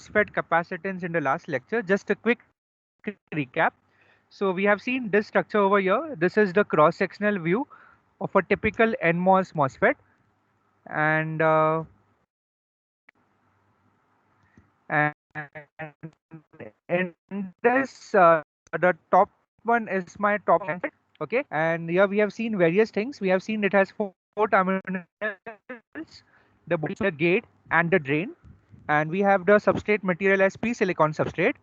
MOSFET capacitance in the last lecture. Just a quick recap. So we have seen this structure over here. This is the cross-sectional view of a typical NMOS MOSFET, and in this the top one is my top MOSFET. Okay, and here we have seen various things. We have seen it has four terminals: the body, the gate, and the drain. And we have the substrate material as p-silicon substrate,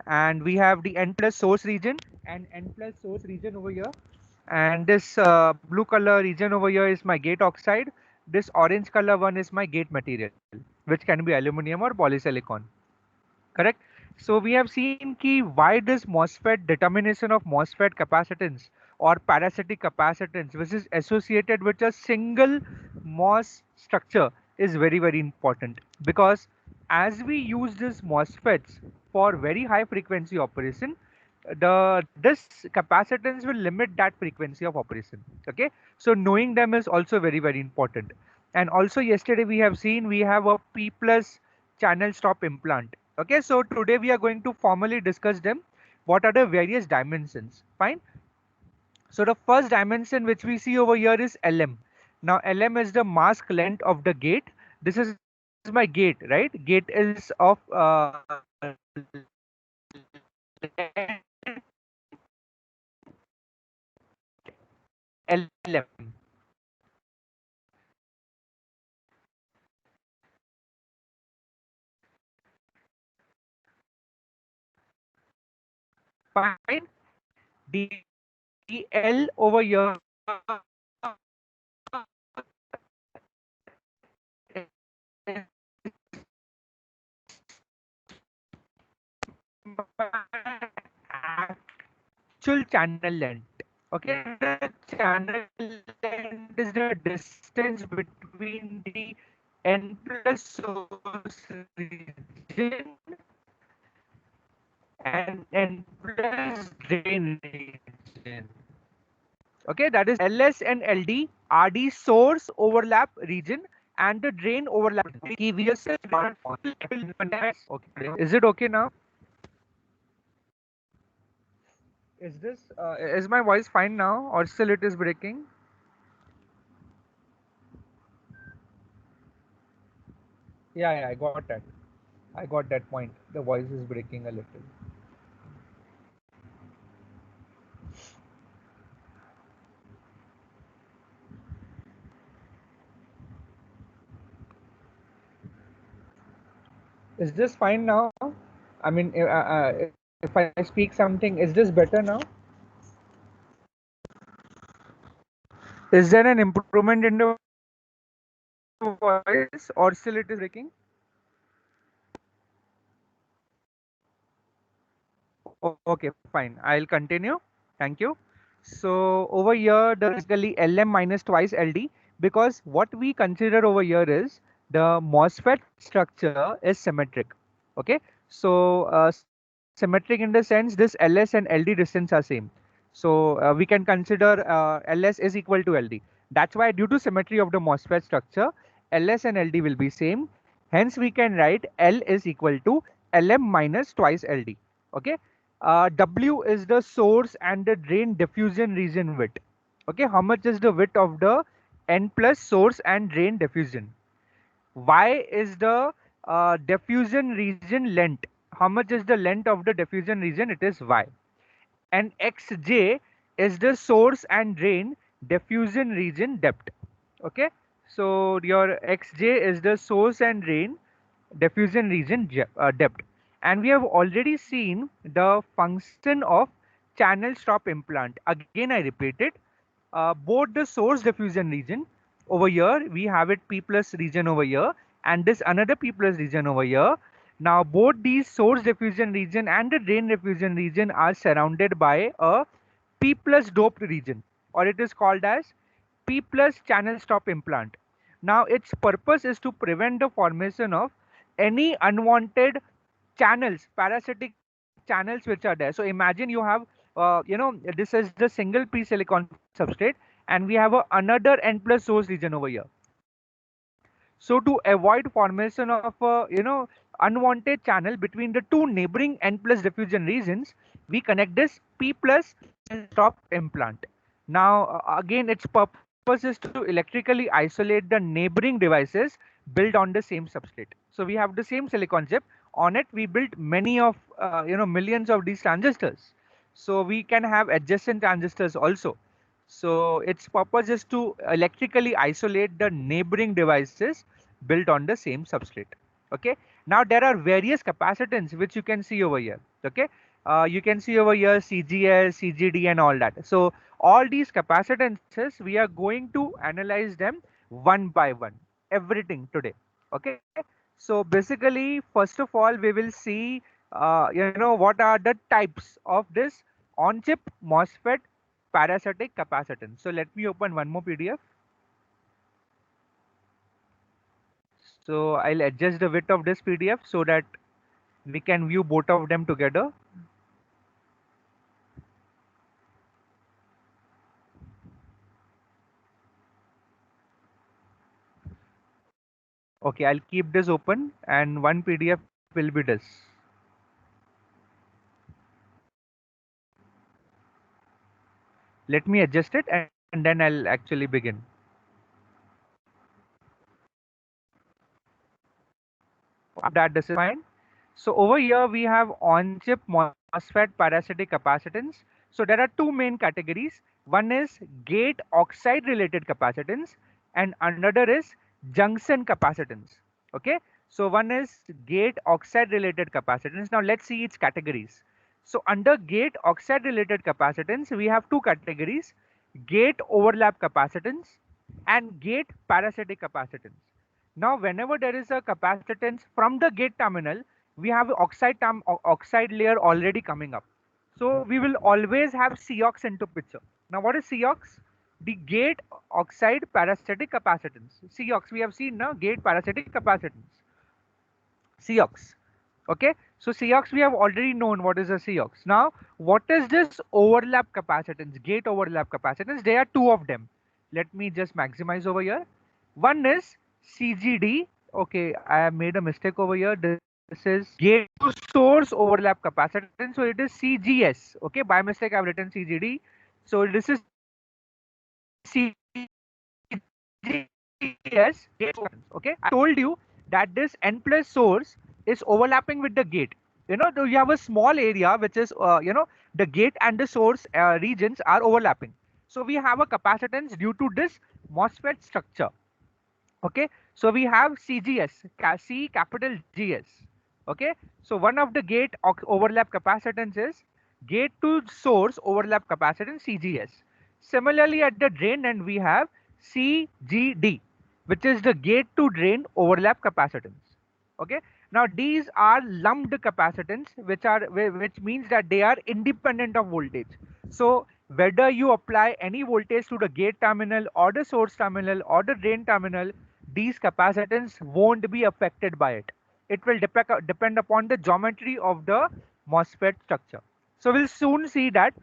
and we have the n plus source region and n plus source region over here, and this blue color region over here is my gate oxide. This orange color one is my gate material, which can be aluminum or polysilicon. Correct. So we have seen key why this MOSFET determination of MOSFET capacitance or parasitic capacitance, which is associated with a single MOS structure, is very important, because as we use this MOSFETs for very high frequency operation, this capacitance will limit that frequency of operation. Okay, so knowing them is also very important. And also yesterday we have seen we have a P plus channel stop implant. Okay, so today we are going to formally discuss them. What are the various dimensions? Fine. So the first dimension which we see over here is LM. Now LM is the mask length of the gate. This is my gate, right? Gate is of LM. Fine. DL over here actual channel length. Okay, the channel length is the distance between the n plus source region and n plus drain region. Okay, that is LS and LD are the source overlap region and the drain overlap. Okay, is it okay now? Is my voice fine now, or still it is breaking? Yeah, I got that. I got that point. The voice is breaking a little. Is this fine now? I mean, if I speak something, is this better now? Is there an improvement in the voice, or still it is breaking? Okay, fine. I'll continue. Thank you. So over here, the basically LM minus twice LD, because what we consider over here is the MOSFET structure is symmetric. Okay, so symmetric in the sense this LS and LD distance are same. So we can consider LS is equal to LD. That's why due to symmetry of the MOSFET structure, LS and LD will be same. Hence we can write L is equal to LM minus twice LD. Okay, W is the source and the drain diffusion region width. Okay, how much is the width of the N plus source and drain diffusion? Y is the diffusion region length. How much is the length of the diffusion region? It is Y. And Xj is the source and drain diffusion region depth. Okay, so your Xj is the source and drain diffusion region depth. And we have already seen the function of channel stop implant. Again, I repeat it. Both the source diffusion region over here, we have it P plus region over here, and this another P plus region over here. Now, both these source diffusion region and the drain diffusion region are surrounded by a P plus doped region, or it is called as P plus channel stop implant. Now, its purpose is to prevent the formation of any unwanted channels, parasitic channels which are there. So imagine you have, this is the single P silicon substrate, and we have another N plus source region over here. So to avoid formation of unwanted channel between the two neighboring N plus diffusion regions, we connect this P plus and stop implant. Now again, its purpose is to electrically isolate the neighboring devices built on the same substrate. So we have the same silicon chip. On it we built many of millions of these transistors. So we can have adjacent transistors also. So its purpose is to electrically isolate the neighboring devices built on the same substrate. Okay. Now there are various capacitance which you can see over here. Okay. You can see over here CGS, CGD and all that. So all these capacitances, we are going to analyze them one by one, everything today. Okay. So basically, first of all, we will see, what are the types of this on-chip MOSFET parasitic capacitance. So let me open one more PDF. So I'll adjust the width of this PDF so that we can view both of them together. Okay, I'll keep this open and one PDF will be this. Let me adjust it and then I'll actually begin. That this is fine. So over here we have on-chip MOSFET parasitic capacitance. So there are two main categories. One is gate oxide related capacitance and another is junction capacitance. Okay. So one is gate oxide related capacitance. Now let's see its categories. So under gate oxide related capacitance, we have two categories: gate overlap capacitance and gate parasitic capacitance. Now, whenever there is a capacitance from the gate terminal, we have oxide layer already coming up. So we will always have COX into picture. Now, what is COX? The gate oxide parasitic capacitance. COX, we have seen now, gate parasitic capacitance. COX. Okay, so COX, we have already known what is a COX. Now, what is this overlap capacitance, gate overlap capacitance? There are two of them. Let me just maximize over here. One is CGD. Okay, I have made a mistake over here. This is gate to source overlap capacitance. So it is CGS. Okay, by mistake I've written CGD. So this is CGS. Okay, I told you that this N plus source is overlapping with the gate. You have a small area which is, the gate and the source regions are overlapping. So we have a capacitance due to this MOSFET structure. Okay, so we have CGS, C capital GS. Okay, so one of the gate overlap capacitance is gate to source overlap capacitance CGS. Similarly, at the drain end we have CGD, which is the gate to drain overlap capacitance. Okay, now these are lumped capacitance, which means that they are independent of voltage. So whether you apply any voltage to the gate terminal or the source terminal or the drain terminal, these capacitance won't be affected by it. It will depend upon the geometry of the MOSFET structure. So we'll soon see that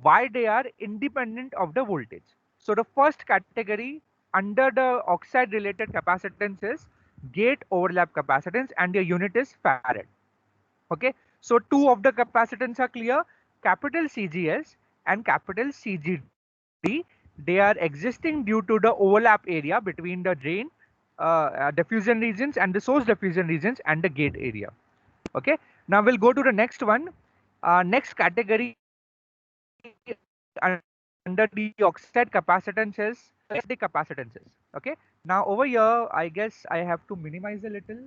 why they are independent of the voltage. So the first category under the oxide related capacitance is gate overlap capacitance and your unit is farad. Okay, so two of the capacitance are clear, capital CGS and capital CGD. They are existing due to the overlap area between the drain diffusion regions and the source diffusion regions and the gate area. Okay, now we'll go to the next one. Next category under the oxide capacitance is the capacitances. Okay, now over here I guess I have to minimize a little.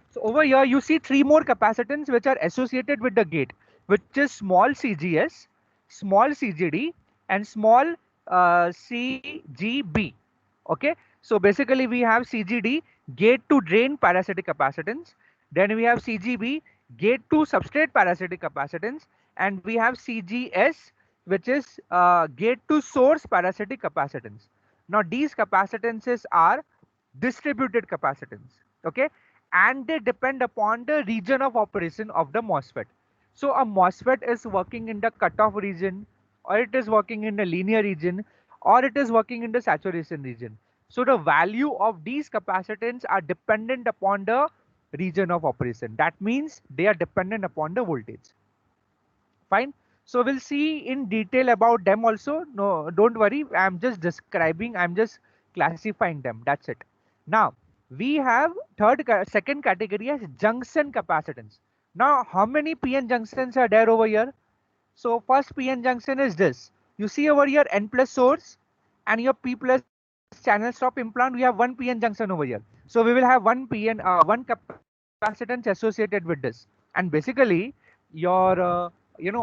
So over here you see three more capacitance which are associated with the gate, which is small CGS, small CGD and small CGB. Okay, so basically we have CGD, gate to drain parasitic capacitance, then we have CGB, gate to substrate parasitic capacitance, and we have CGS, which is gate to source parasitic capacitance. Now these capacitances are distributed capacitance. Okay, and they depend upon the region of operation of the MOSFET. So a MOSFET is working in the cutoff region, or it is working in the linear region, or it is working in the saturation region. So the value of these capacitance are dependent upon the region of operation. That means they are dependent upon the voltage. Fine. So we'll see in detail about them also. No, don't worry. I'm just describing, I'm just classifying them. That's it. Now we have second category as junction capacitance. Now how many PN junctions are there over here? So first PN junction is this. You see over here N plus source and your P plus channel stop implant. We have one PN junction over here. So we will have one capacitance associated with this. And basically your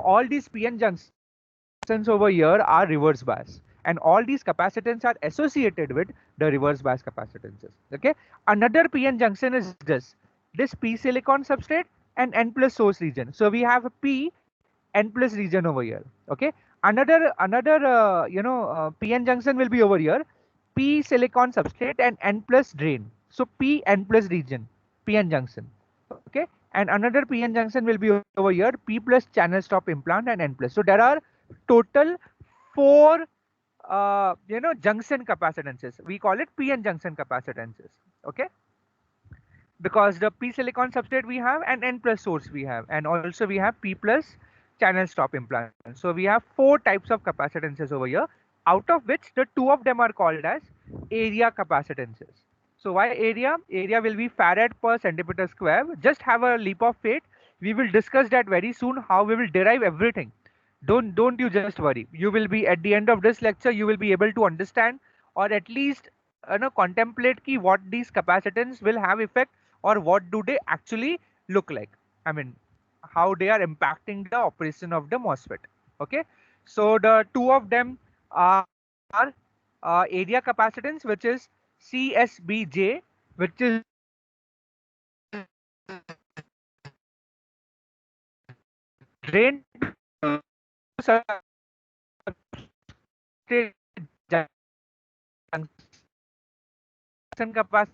all these PN junctions over here are reverse bias, and all these capacitance are associated with the reverse bias capacitances. Okay. Another PN junction is this P silicon substrate and N plus source region. So we have a P N plus region over here. Okay. Another PN junction will be over here, P silicon substrate and N plus drain. So P N plus region, PN junction. Okay. And another PN junction will be over here, P plus channel stop implant and N plus. So there are total four junction capacitances. We call it PN junction capacitances. Okay. Because the P silicon substrate we have and N plus source we have, and also we have P plus channel stop implant. So we have four types of capacitances over here, out of which the two of them are called as area capacitances. So why area? Area will be farad per centimeter square. Just have a leap of faith. We will discuss that very soon, how we will derive everything. Don't you just worry. You will be at the end of this lecture, you will be able to understand, or at least contemplate ki what these capacitance will have effect, or what do they actually look like. I mean, how they are impacting the operation of the MOSFET. Okay. So the two of them are area capacitance, which is CSBJ, which is drain substrate junction capacitance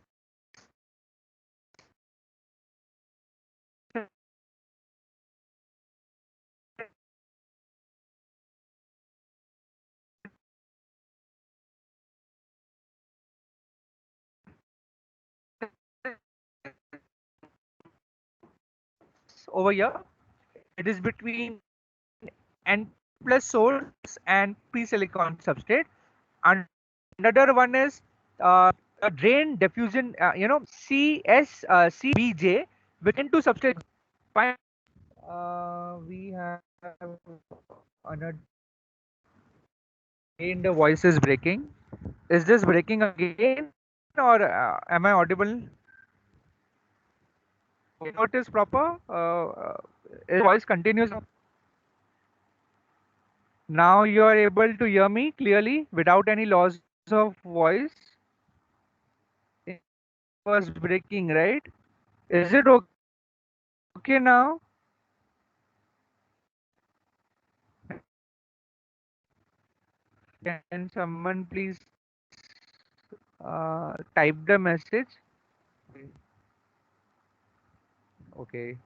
over here. It is between N plus source and P silicon substrate. Another one is a drain diffusion, CSCBJ, which into substrate. Fine. We have another. Again, the voice is breaking. Is this breaking again, or am I audible? Note is proper. Is voice continues. Now you are able to hear me clearly without any loss of voice. It was breaking, right? Is it okay now? Can someone please type the message? Okay.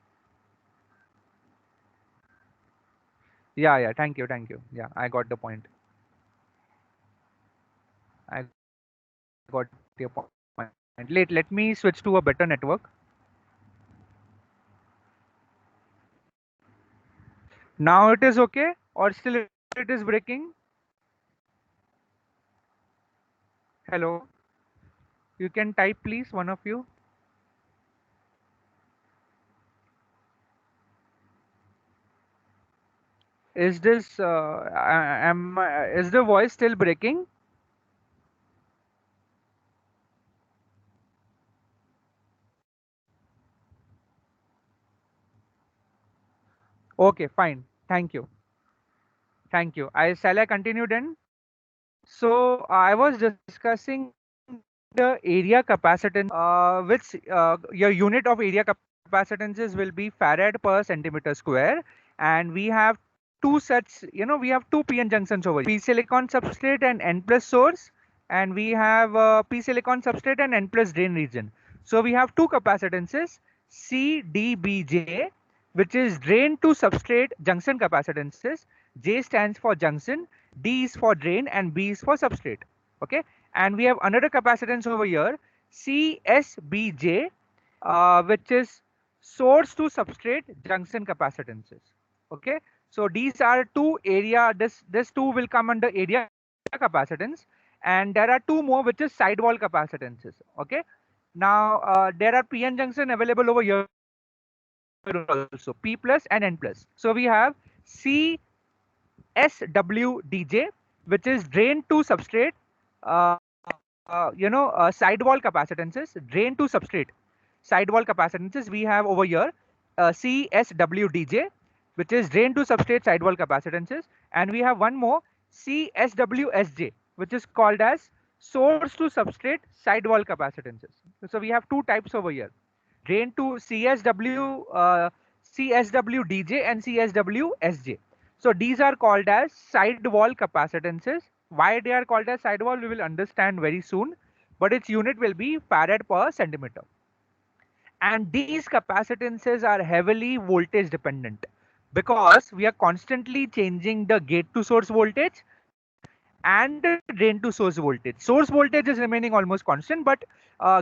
Yeah. Thank you. Yeah, I got the point. I got your point. Let me switch to a better network. Now it is okay, or still it is breaking? Hello. You can type, please, one of you. Is this is the voice still breaking? Okay, fine. Thank you. Thank you. I continue then? So I was discussing the area capacitance, which your unit of area capacitances will be farad per centimeter square, and we have two such, we have two PN junctions over here, P silicon substrate and N plus source, and we have P silicon substrate and N plus drain region. So we have two capacitances, CDBJ, which is drain to substrate junction capacitances. J stands for junction, D is for drain, and B is for substrate. Okay. And we have another capacitance over here, CSBJ, which is source to substrate junction capacitances. Okay, so these are two area. This two will come under area capacitance, and there are two more which is sidewall capacitances. Okay, now there are PN junction available over here also, P plus and N plus. So we have CSWDJ, which is drain to substrate, sidewall capacitances, drain to substrate, sidewall capacitances. We have over here CSWDJ, which is drain to substrate sidewall capacitances, and we have one more CSWSJ, which is called as source to substrate sidewall capacitances. So we have two types over here: drain to CSWDJ and CSWSJ. So these are called as sidewall capacitances. Why they are called as sidewall, we will understand very soon, but its unit will be farad per centimeter. And these capacitances are heavily voltage dependent because we are constantly changing the gate to source voltage and drain to source voltage. Source voltage is remaining almost constant, but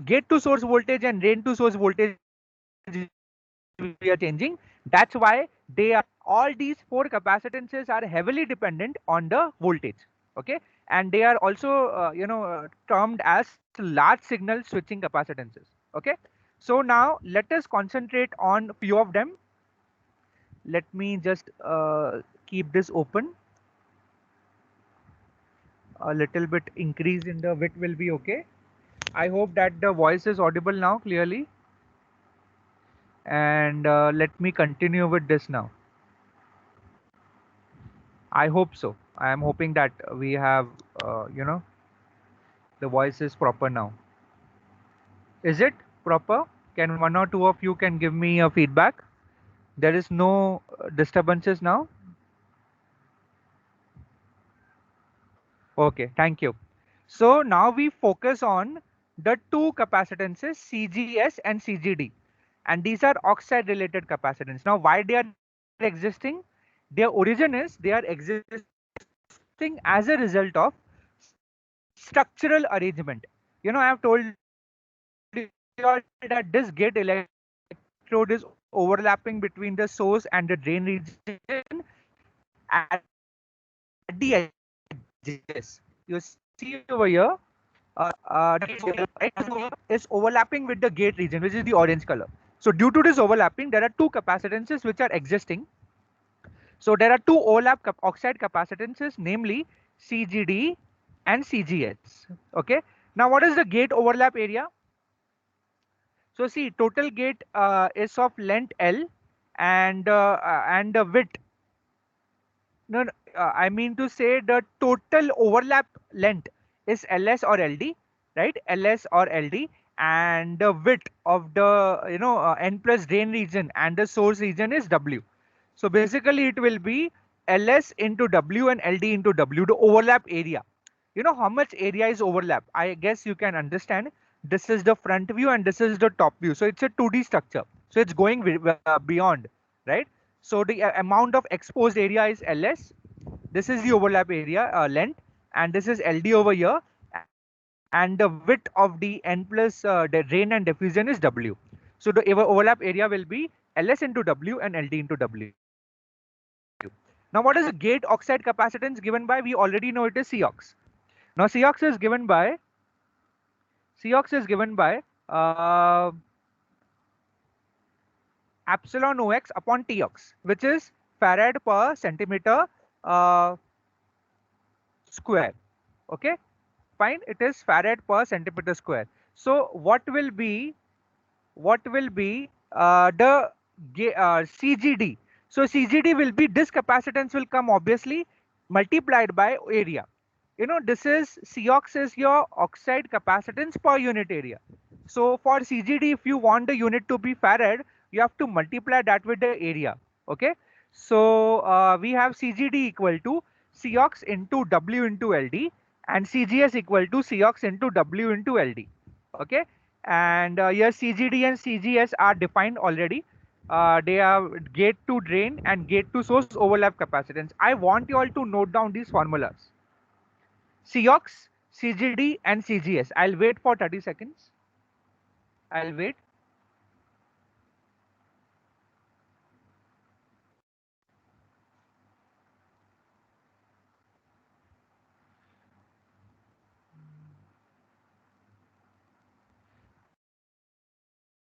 gate to source voltage and drain to source voltage we are changing. That's why they are, all these four capacitances are heavily dependent on the voltage. Okay, and they are also termed as large signal switching capacitances. Okay, so now let us concentrate on few of them. Let me just keep this open. A little bit increase in the width will be okay. I hope that the voice is audible now clearly. And let me continue with this now. I hope so. I am hoping that we have, the voice is proper now. Is it proper? Can one or two of you can give me a feedback? There is no disturbances now. Okay, thank you. So now we focus on the two capacitances CGS and CGD, and these are oxide related capacitance. Now why they are existing? Their origin is they are existing as a result of structural arrangement. You know, I have told you all that this gate electrode is overlapping between the source and the drain region at the edges. You see over here, is overlapping with the gate region, which is the orange color. So due to this overlapping, there are two capacitances which are existing. So there are two oxide capacitances, namely CGD and CGS. Okay. Now what is the gate overlap area? So see, total gate is of length L, and the width. No, no, I mean to say the total overlap length is LS or LD, right? LS or LD, and the width of the N plus drain region and the source region is W. So basically, it will be LS into W and LD into W, the overlap area. You know how much area is overlap? I guess you can understand. This is the front view and this is the top view. So it's a 2D structure. So it's going beyond, right? So the amount of exposed area is LS. This is the overlap area length, and this is LD over here. And the width of the N plus the drain and diffusion is W. So the overlap area will be LS into W and LD into W. Now, what is the gate oxide capacitance given by? We already know it is Cox. Now, Cox is given by epsilon OX upon Tox, which is farad per centimeter square. Okay, fine. It is farad per centimeter square. So what will be the CGD? So CGD will be, this capacitance will come obviously multiplied by area. You know, this is Cox is your oxide capacitance per unit area. So for CGD, if you want the unit to be farad, you have to multiply that with the area. Okay. So we have CGD equal to Cox into W into LD, and CGS equal to Cox into W into LD. Okay. And here CGD and CGS are defined already. They are gate to drain and gate to source overlap capacitance. I want you all to note down these formulas. Cox CGD and CGS. I'll wait for 30 seconds. I'll wait.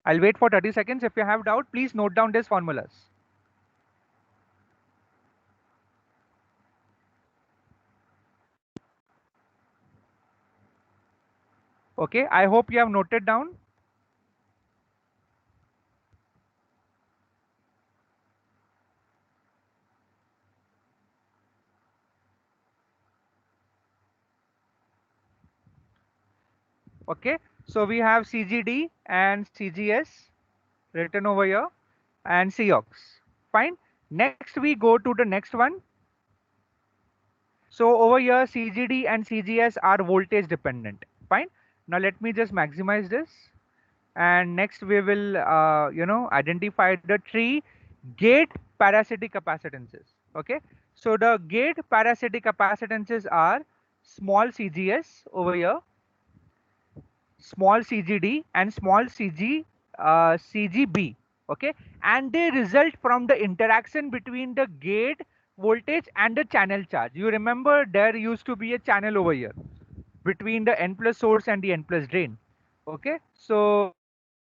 I'll wait for 30 seconds. If you have doubt, please note down these formulas. Okay, I hope you have noted down. Okay, so we have CGD and CGS written over here and COX. Fine. Next, we go to the next one. So over here, CGD and CGS are voltage dependent. Fine. Now let me just maximize this. And next we will, identify the three gate parasitic capacitances. Okay. So the gate parasitic capacitances are small CGS over here, small CGD and small CGB. Okay, and they result from the interaction between the gate voltage and the channel charge. You remember there used to be a channel over here between the N plus source and the N plus drain. Okay, so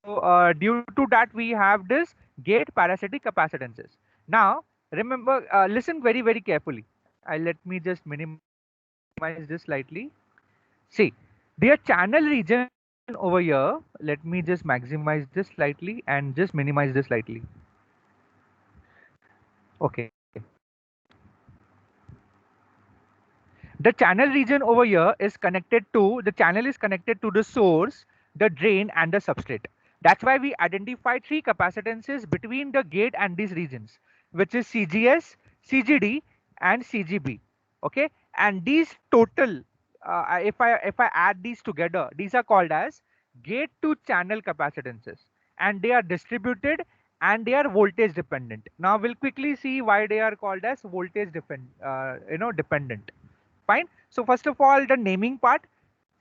due to that we have this gate parasitic capacitances. Now remember, listen very carefully. Let me just minimize this slightly. See, their channel region over here, let me just maximize this slightly and just minimize this slightly. Okay. The channel region over here is connected to, the channel is connected to the source, the drain and the substrate. That's why we identify three capacitances between the gate and these regions, which is CGS, CGD and CGB. Okay. And these total, if I add these together, these are called as gate to channel capacitances, and they are distributed and they are voltage dependent. Now we'll quickly see why they are called as voltage dependent. Fine. So first of all, the naming part,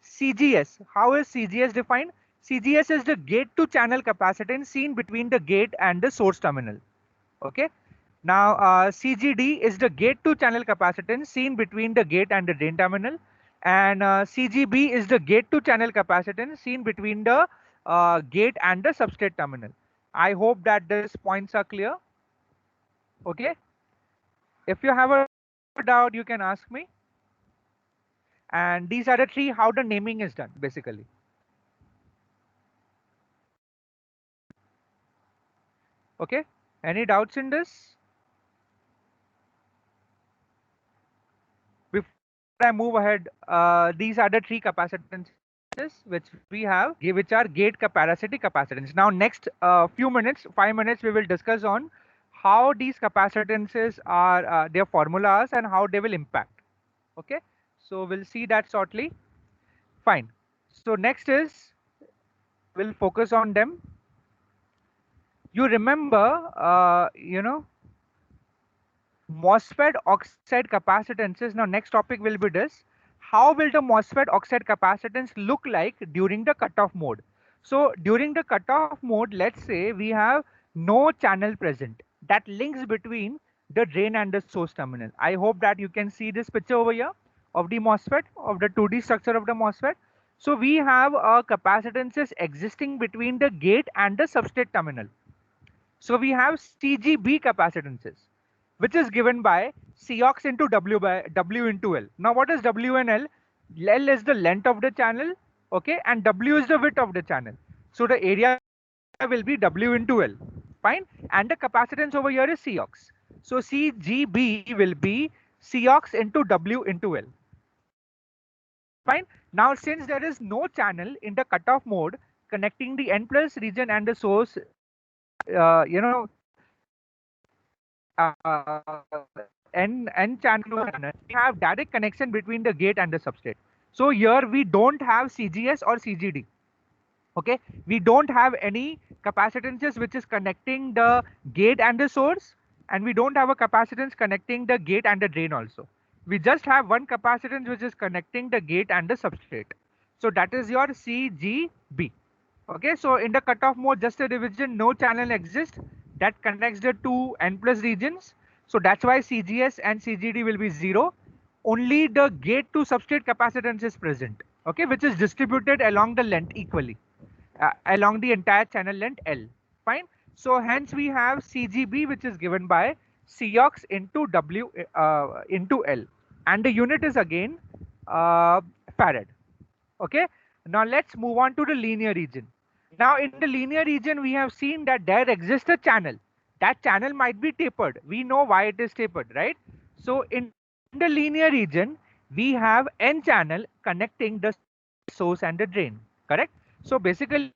CGS. How is CGS defined? CGS is the gate to channel capacitance seen between the gate and the source terminal. Okay. Now CGD is the gate to channel capacitance seen between the gate and the drain terminal, and CGB is the gate to channel capacitance seen between the gate and the substrate terminal. I hope that these points are clear. Okay. If you have a doubt, you can ask me. And these are the three how the naming is done basically. Okay, any doubts in this? Before I move ahead, these are the three capacitances which we have, which are gate parasitic capacitance. Now next few minutes, 5 minutes, we will discuss on how these capacitances are, their formulas and how they will impact. Okay, so we'll see that shortly. Fine. So next is, we'll focus on them. You remember, MOSFET oxide capacitances. Now next topic will be this. How will the MOSFET oxide capacitance look like during the cutoff mode? So during the cutoff mode, let's say we have no channel present that links between the drain and the source terminal. I hope that you can see this picture over here of the MOSFET, of the 2D structure of the MOSFET. So we have capacitances existing between the gate and the substrate terminal. So we have CGB capacitances, which is given by Cox into W by W into L. Now what is W and L? L is the length of the channel, okay, and W is the width of the channel. So the area will be W into L. Fine. And the capacitance over here is Cox. So CGB will be Cox into W into L. Fine. Now since there is no channel in the cutoff mode connecting the N plus region and the source, uh, you know, uh, N channel, we have direct connection between the gate and the substrate. So here we don't have CGS or CGD. Okay, we don't have any capacitances which is connecting the gate and the source, and we don't have a capacitance connecting the gate and the drain also. we just have one capacitance which is connecting the gate and the substrate. So that is your CGB. Okay, so in the cutoff mode, just a division, no channel exists that connects the two N plus regions. So that's why CGS and CGD will be 0. Only the gate to substrate capacitance is present, okay, which is distributed along the length equally, along the entire channel length L. Fine. So hence we have CGB, which is given by Cox into W into L, and the unit is again farad. Okay. Now let's move on to the linear region. Now in the linear region, we have seen that there exists a channel. That channel might be tapered. We know why it is tapered, right? So in the linear region, we have N channel connecting the source and the drain, correct? So basically,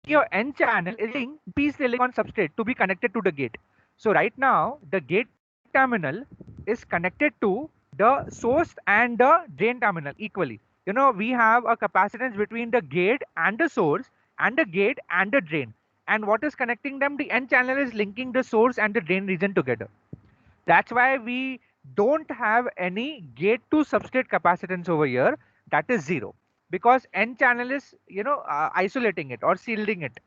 your N channel is using P silicon substrate to be connected to the gate. So right now, the gate terminal is connected to the source and the drain terminal equally. You know, we have a capacitance between the gate and the source and the gate and the drain. And what is connecting them? The N channel is linking the source and the drain region together. That's why we don't have any gate to substrate capacitance over here. That is 0, because N channel is, isolating it or shielding it.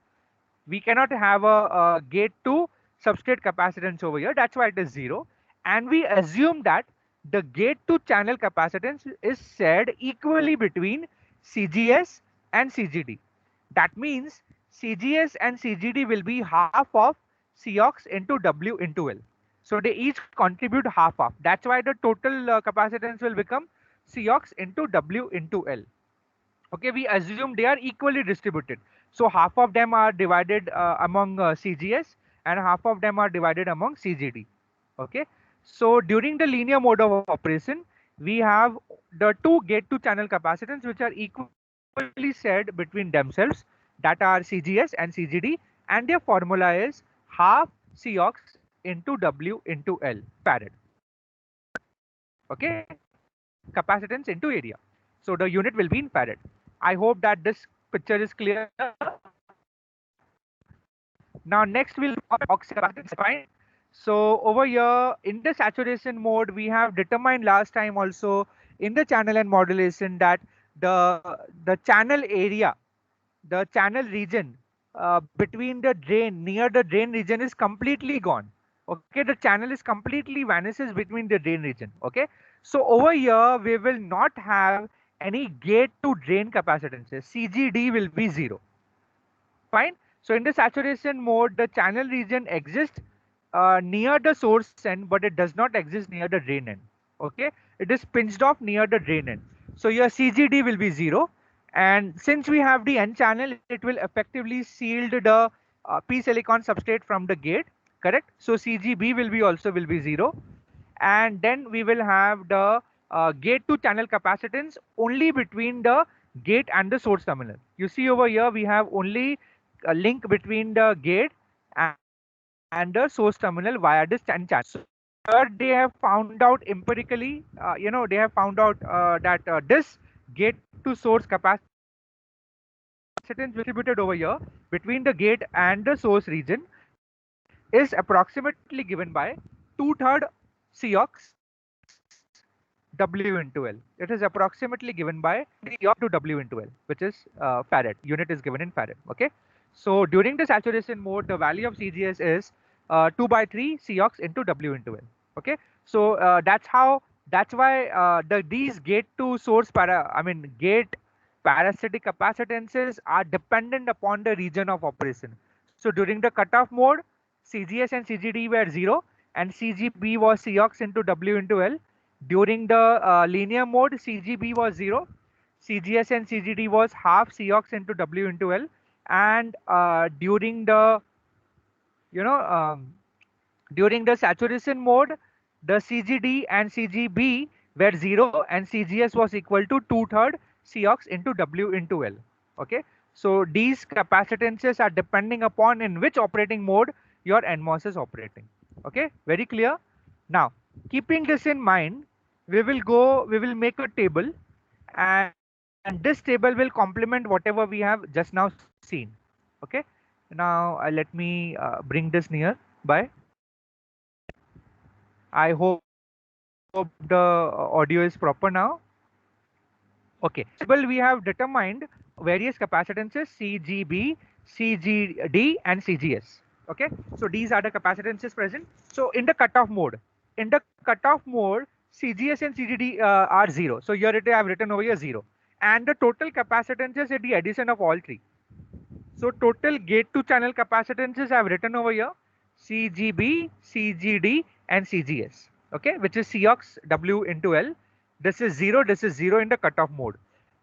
We cannot have a gate to substrate capacitance over here. That's why it is 0. And we assume that the gate to channel capacitance is shared equally between CGS and CGD. That means CGS and CGD will be half of Cox into W into L. So they each contribute half. That's why the total capacitance will become Cox into W into L. Okay, we assume they are equally distributed. So half of them are divided among CGS and half of them are divided among CGD. Okay, so during the linear mode of operation, we have the two gate to channel capacitance which are equally shared between themselves, that are CGS and CGD, and their formula is half Cox into W into L farad. Okay, capacitance into area. So the unit will be in farad. I hope that this picture is clear. Now next we'll capacitance. Fine. So over here in the saturation mode, we have determined last time also in the channel and modulation that the channel area, the channel region between the drain, near the drain region is completely gone. Okay, the channel is completely vanishes between the drain region. Okay, so over here we will not have any gate to drain capacitances. CGD will be 0. Fine. So in the saturation mode, the channel region exists near the source end, but it does not exist near the drain end. Okay, it is pinched off near the drain end. So your CGD will be 0. And since we have the N channel, it will effectively shield the P silicon substrate from the gate, correct? So CGB will be 0. And then we will have the gate to channel capacitance only between the gate and the source terminal. You see over here, we have only a link between the gate and the source terminal via this N channel. So here they have found out empirically, they have found out that this gate to source capacitance distributed over here between the gate and the source region is approximately given by 2/3 Cox W into L. It is approximately given by Cox to W into L, which is farad. Unit is given in farad. Okay. So during the saturation mode, the value of CGS is 2/3 Cox into W into L. Okay. So that's why these gate to source gate parasitic capacitances are dependent upon the region of operation. So during the cutoff mode, CGS and CGD were 0 and CGB was Cox into W into L. During the linear mode, CGB was 0, CGS and CGD was half Cox into W into L, and you know um, during the saturation mode, the CGD and CGB were 0 and CGS was equal to 2/3 Cox into W into L. Okay, so these capacitances are depending upon in which operating mode your NMOS is operating. Okay, very clear. Now, keeping this in mind, we will make a table, and, and this table will complement whatever we have just now seen. Okay, now let me bring this near by. I hope hope the audio is proper now. Okay. Well, we have determined various capacitances CGB, CGD, and CGS. Okay. So these are the capacitances present. So in the cutoff mode, CGS and CGD are 0. So here I have written over here 0. And the total capacitances is the addition of all three. So total gate to channel capacitances I have written over here CGB, CGD, and CGS. Okay, which is Cox W into L. This is 0, this is 0 in the cutoff mode.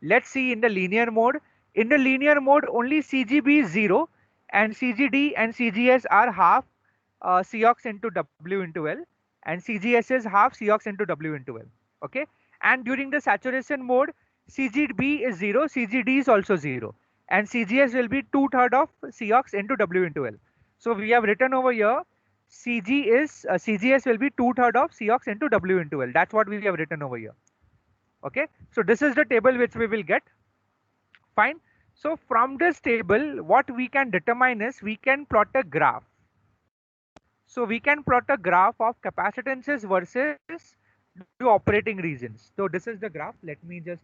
Let's see in the linear mode. In the linear mode, only CGB is 0 and CGD and CGS are half Cox into W into L and CGS is half Cox into W into L. Okay, and during the saturation mode, CGB is 0, CGD is also 0 and CGS will be 2/3 of Cox into W into L. So we have written over here CGS will be 2/3 of Cox into W into L. That's what we have written over here. Okay, so this is the table which we will get. Fine. So from this table, what we can determine is we can plot a graph. So we can plot a graph of capacitances versus the operating regions. So this is the graph. Let me just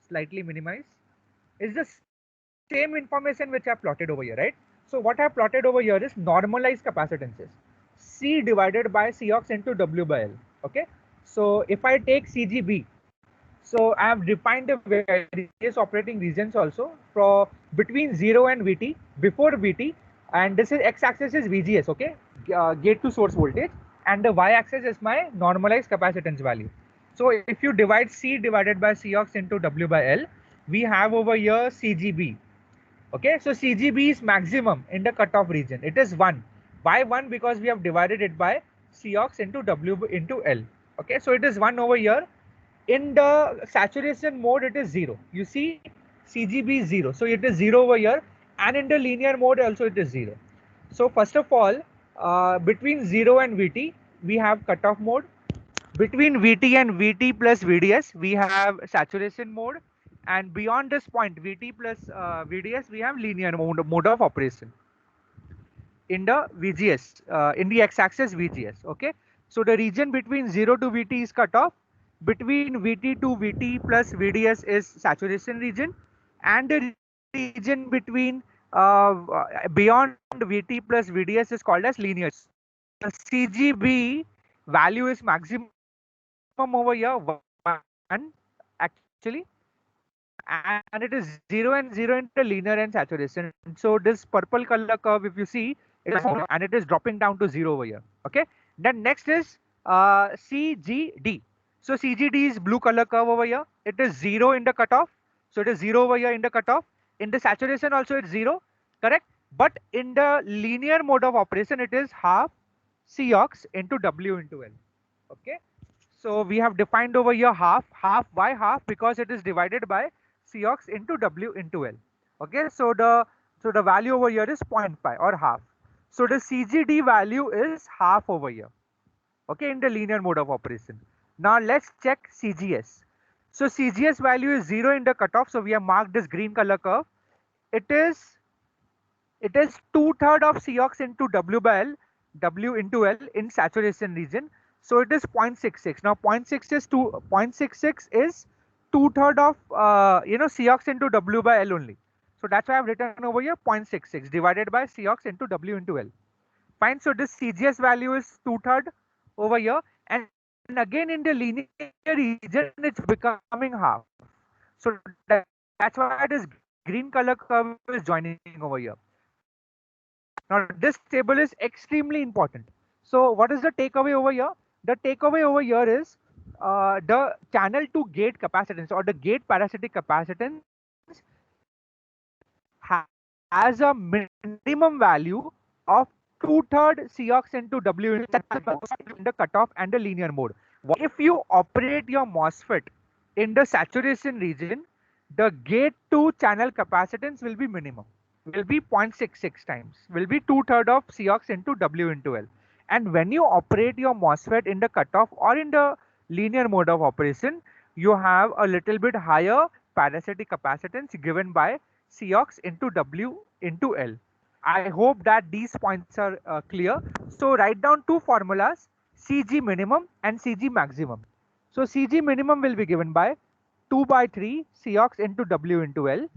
slightly minimize. Is the same information which I plotted over here, right? So what I plotted over here is normalized capacitances. C divided by Cox into W by L. Okay. So if I take CGB, so I have defined the various operating regions also for between 0 and VT, before VT, and this is x-axis is VGS, okay, gate to source voltage, and the y-axis is my normalized capacitance value. So if you divide C divided by Cox into W by L, we have over here CGB. Okay, so CGB is maximum in the cutoff region. It is 1. Why 1? Because we have divided it by Cox into W into L. Okay, so it is 1 over here. In the saturation mode, it is 0. You see, CGB is 0. So it is 0 over here. And in the linear mode also it is 0. So first of all, between 0 and VT, we have cutoff mode. Between VT and VT plus VDS, we have saturation mode. And beyond this point, VT plus VDS, we have linear mode of operation. In the VGS, in the x-axis VGS, okay? So the region between 0 to VT is cut off. Between VT to VT plus VDS is saturation region. And the region between beyond VT plus VDS is called as linear. The CGB value is maximum over here 1 actually, and it is 0 and 0 in the linear and saturation. So this purple color curve, if you see, it is and it is dropping down to 0 over here. Okay. Then next is CGD. So CGD is blue color curve over here. It is 0 in the cutoff. So it is 0 over here in the cutoff. In the saturation also it's 0, correct? But in the linear mode of operation, it is half Cox into W into L. Okay. So we have defined over here half. Why half? Because it is divided by Cox into W into L. Okay, so the value over here is 0.5 or half. So the CGD value is half over here. Okay, in the linear mode of operation. Now let's check CGS. So CGS value is 0 in the cutoff. So we have marked this green color curve. It is 2/3 of Cox into W by L, W into L in saturation region. So it is 0.66. Now 0.66 is 2/3 of Cox into W by L only. So that's why I've written over here 0.66 divided by Cox into W into L. Fine. So this CGS value is 2/3 over here, and again in the linear region it's becoming half. So that's why this green color curve is joining over here. Now this table is extremely important. So what is the takeaway over here? The takeaway over here is the channel to gate capacitance or the gate parasitic capacitance has a minimum value of 2/3 Cox into W in the cutoff and the linear mode. If you operate your MOSFET in the saturation region, the gate to channel capacitance will be minimum, will be 0.66 times, will be 2/3 of Cox into W into L. And when you operate your MOSFET in the cutoff or in the linear mode of operation, you have a little bit higher parasitic capacitance given by Cox into W into L. I hope that these points are clear. So write down two formulas, CG minimum and CG maximum. So Cg minimum will be given by 2 by 3 Cox into W into L.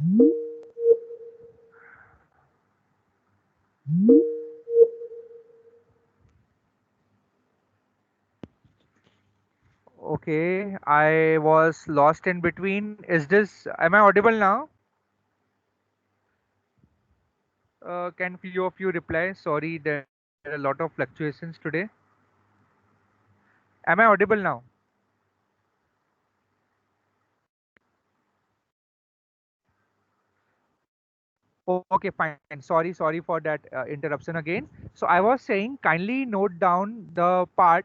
Okay, I was lost in between. Am I audible now? Can few of you reply? Sorry, there are a lot of fluctuations today. Am I audible now? Okay, fine. Sorry for that interruption again. So I was saying, kindly note down the part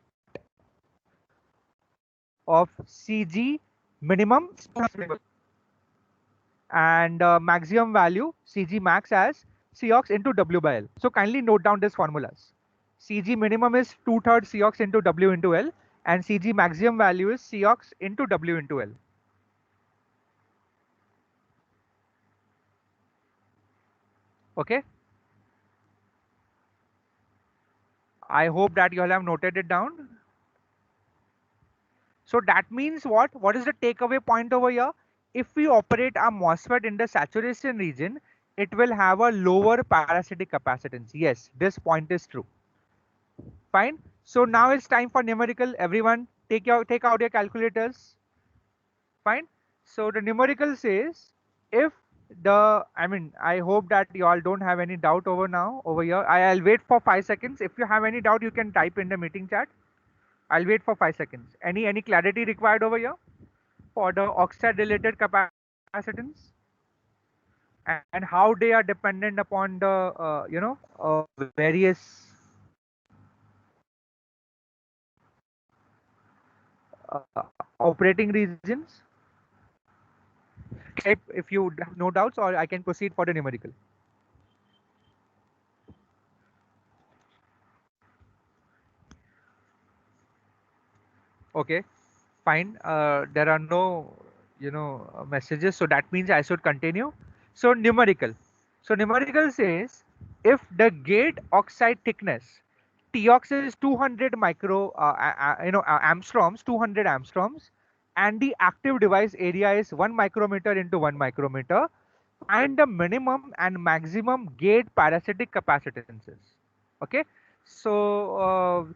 of CG minimum and maximum value CG max as Cox into W by L. So kindly note down these formulas. CG minimum is 2/3 Cox into W into L, and CG maximum value is Cox into W into L. Okay. I hope that you all have noted it down. So that means what? What is the takeaway point over here? If we operate a MOSFET in the saturation region, it will have a lower parasitic capacitance. Yes, this point is true. Fine. So now it's time for numerical. Everyone, take out your calculators. Fine. So the numerical says if I hope that you all don't have any doubt over here. I'll wait for 5 seconds. If you have any doubt, you can type in the meeting chat. I'll wait for 5 seconds. Any clarity required over here for the oxide related capacitance and how they are dependent upon the various uh, operating regions? Type if you have no doubts, or I can proceed for the numerical. Okay, fine. There are no messages, so that means I should continue. So numerical. So numerical says if the gate oxide thickness Tox is 200 angstroms, 200 angstroms, and the active device area is 1 micrometer into 1 micrometer, and the minimum and maximum gate parasitic capacitances. Okay, so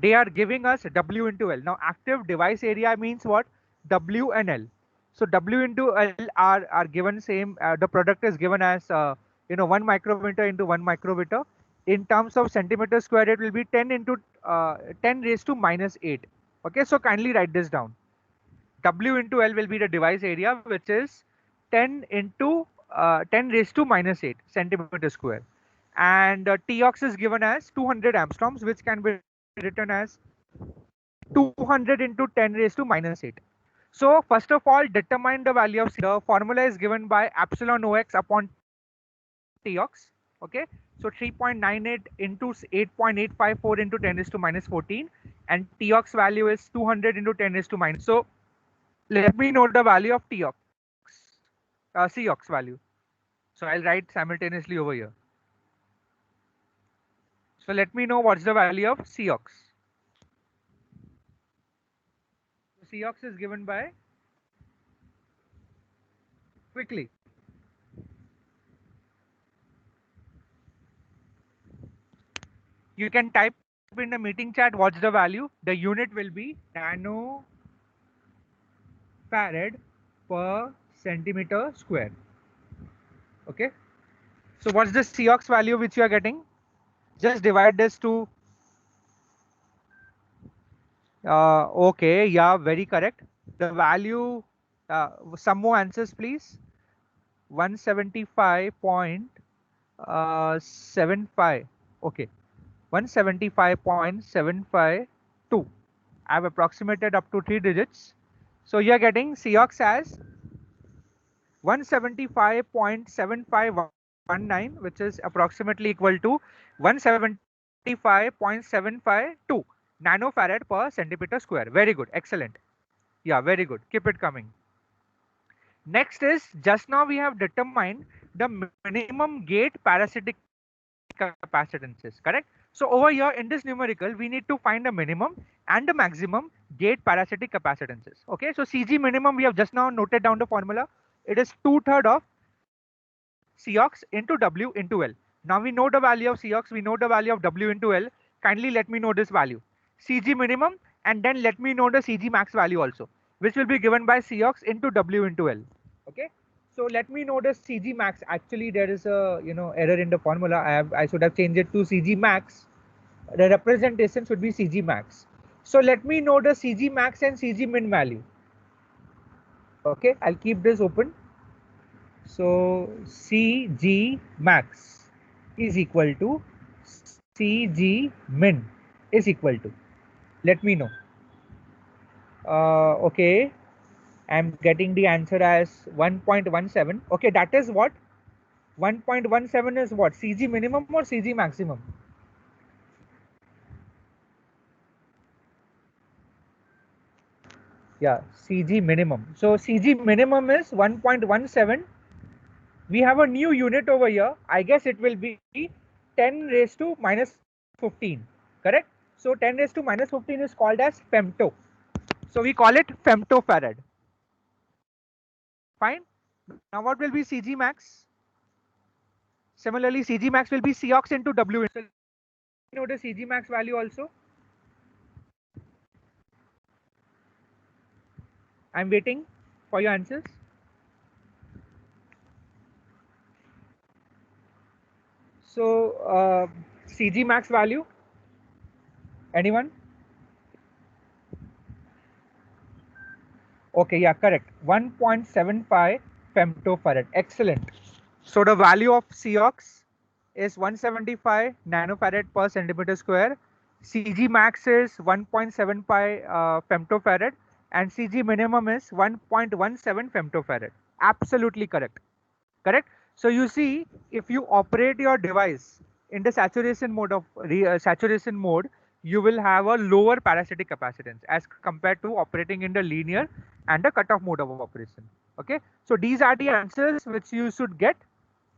they are giving us W into L. Now active device area means what? W and L. So W into L are given same. The product is given as 1 micrometer into 1 micrometer. In terms of centimeter square, it will be 10 into 10 raised to minus 8. Okay, so kindly write this down. W into L will be the device area, which is 10 into 10 raised to minus 8 centimeter square. And Tox is given as 200 angstroms, which can be written as 200 into 10 raised to minus 8. So first of all, determine the value of C. The formula is given by epsilon OX upon Tox. Okay, so 3.98 into 8.854 into 10 raised to minus 14, and Tox value is 200 into 10 raised to minus. So let me know the value of Tox, Cox value. So I'll write simultaneously over here. So let me know what's the value of Cox. Cox is given by, quickly, you can type in the meeting chat what's the value. The unit will be nanofarad per centimeter square. Okay. So what's the Cox value which you are getting? Just divide this to okay, yeah, very correct. The value, some more answers please. 175.75. Okay, 175.752. I've approximated up to 3 digits. So you're getting Cox as 175.7519, which is approximately equal to 175.752 nanofarad per centimeter square. Very good, excellent. Yeah, very good. Keep it coming. Next is, just now we have determined the minimum gate parasitic capacitances, correct? So over here in this numerical, we need to find a minimum and a maximum gate parasitic capacitances. Okay, so CG minimum, we have just now noted down the formula. It is 2/3 of Cox into W into L. Now we know the value of Cox, we know the value of W into L. Kindly let me know this value. CG minimum, and then let me know the CG max value also, which will be given by Cox into W into L. Okay. So let me know the CG max. Actually, there is a error in the formula. I should have changed it to CG max. The representation should be CG max. So let me know the CG max and CG min value. Okay, I'll keep this open. So CG max is equal to CG min is equal to. Let me know. Okay, I'm getting the answer as 1.17. Okay, that is what? 1.17 is what? CG minimum or CG maximum? Yeah, CG minimum. So CG minimum is 1.17. We have a new unit over here. I guess it will be 10 raised to minus 15. Correct? So 10 raised to minus 15 is called as femto. So we call it femtofarad. Fine. Now what will be CG max? Similarly, CG max will be Cox into W. So you know the CG max value also. I'm waiting for your answers. So CG max value. Anyone? Okay, yeah, correct. 1.75 femtofarad. Excellent. So the value of Cox is 175 nanofarad per centimeter square. CG max is 1.75 femtofarad and CG minimum is 1.17 femtofarad. Absolutely correct. Correct. So you see, if you operate your device in the saturation mode saturation mode, you will have a lower parasitic capacitance as compared to operating in the linear and the cutoff mode of operation. Okay. So these are the answers which you should get.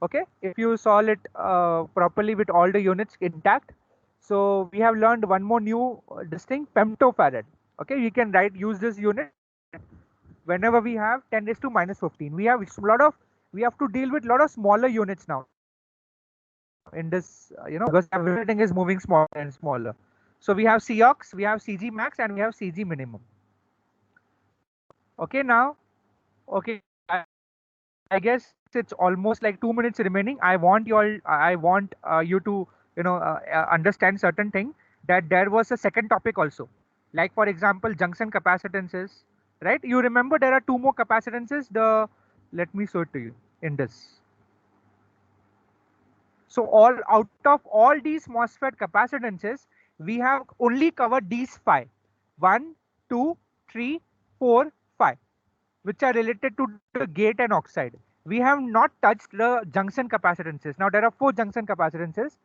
Okay, if you solve it properly with all the units intact. So we have learned one more new distinct femtofarad. Okay, you can use this unit whenever we have 10 raised to minus 15. We have to deal with a lot of smaller units now in this, because everything is moving smaller and smaller. So we have Cox, we have CG max, and we have CG minimum. Okay, now, okay, I guess it's almost like 2 minutes remaining. I want you to understand certain thing, that there was a second topic also. Like for example, junction capacitances, right? You remember there are two more capacitances. Let me show it to you in this. So out of all these MOSFET capacitances, we have only covered these five. 1, 2, 3, 4, 5, which are related to the gate and oxide. We have not touched the junction capacitances. Now there are four junction capacitances: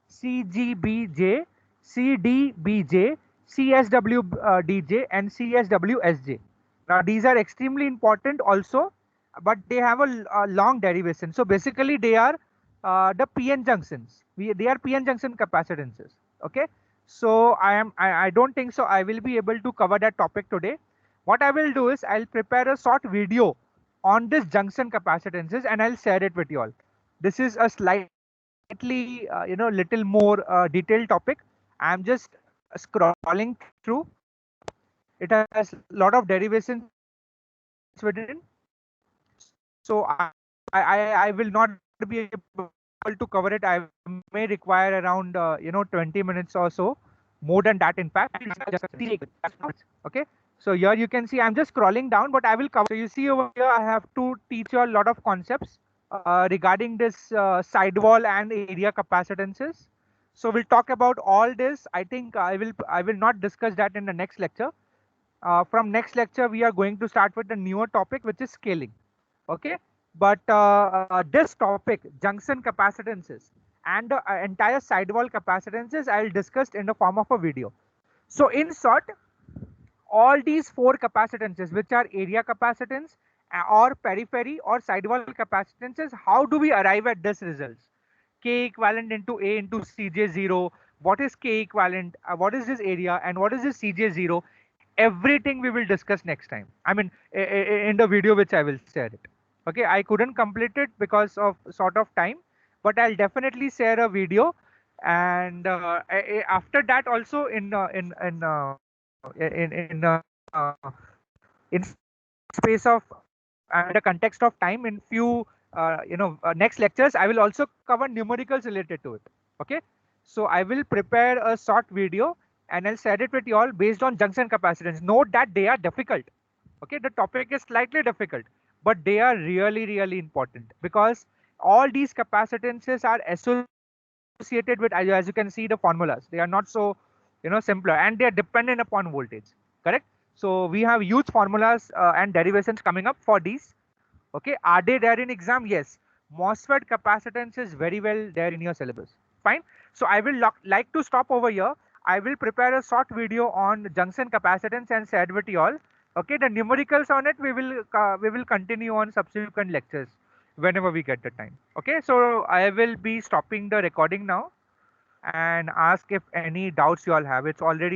CGBJ, CDBJ, CSWDJ, and CSWSJ. Now these are extremely important also, but they have a long derivation. So basically they are the PN junctions. They are PN junction capacitances. Okay. So I don't think so I will be able to cover that topic today. What I will do is I'll prepare a short video on this junction capacitances and I'll share it with you all. This is a slightly little more detailed topic. I'm just scrolling through. It has a lot of derivations within. So I will not be able to cover it. I may require around 20 minutes or so, more than that in fact. Okay. So here you can see I'm just scrolling down, but I will cover. So you see over here I have to teach you a lot of concepts regarding this sidewall and area capacitances. So we'll talk about all this. I think I will not discuss that in the next lecture. From next lecture, we are going to start with a newer topic, which is scaling. Okay, but this topic, junction capacitances and the entire sidewall capacitances, I'll discuss in the form of a video. So in short, all these four capacitances, which are area capacitance or periphery or sidewall capacitances, how do we arrive at this results? K equivalent into A into Cj0, what is K equivalent, what is this area, and what is this CJ0. Everything we will discuss next time. I mean, in the video which I will share it. Okay, I couldn't complete it because of sort of time, but I'll definitely share a video. And after that also in space of and the context of time in few next lectures I will also cover numericals related to it. Okay, so I will prepare a short video and I'll share it with you all based on junction capacitance. Note that they are difficult. Okay, the topic is slightly difficult, but they are really important because all these capacitances are associated with, as you can see, the formulas. They are not so simpler, and they are dependent upon voltage. Correct. So we have huge formulas and derivations coming up for these. Okay, are they there in exam? Yes. MOSFET capacitance is very well there in your syllabus. Fine. So I will like to stop over here. I will prepare a short video on junction capacitance and share with you all. Okay, the numericals on it we will continue on subsequent lectures whenever we get the time. Okay, so I will be stopping the recording now and ask if any doubts you all have. It's already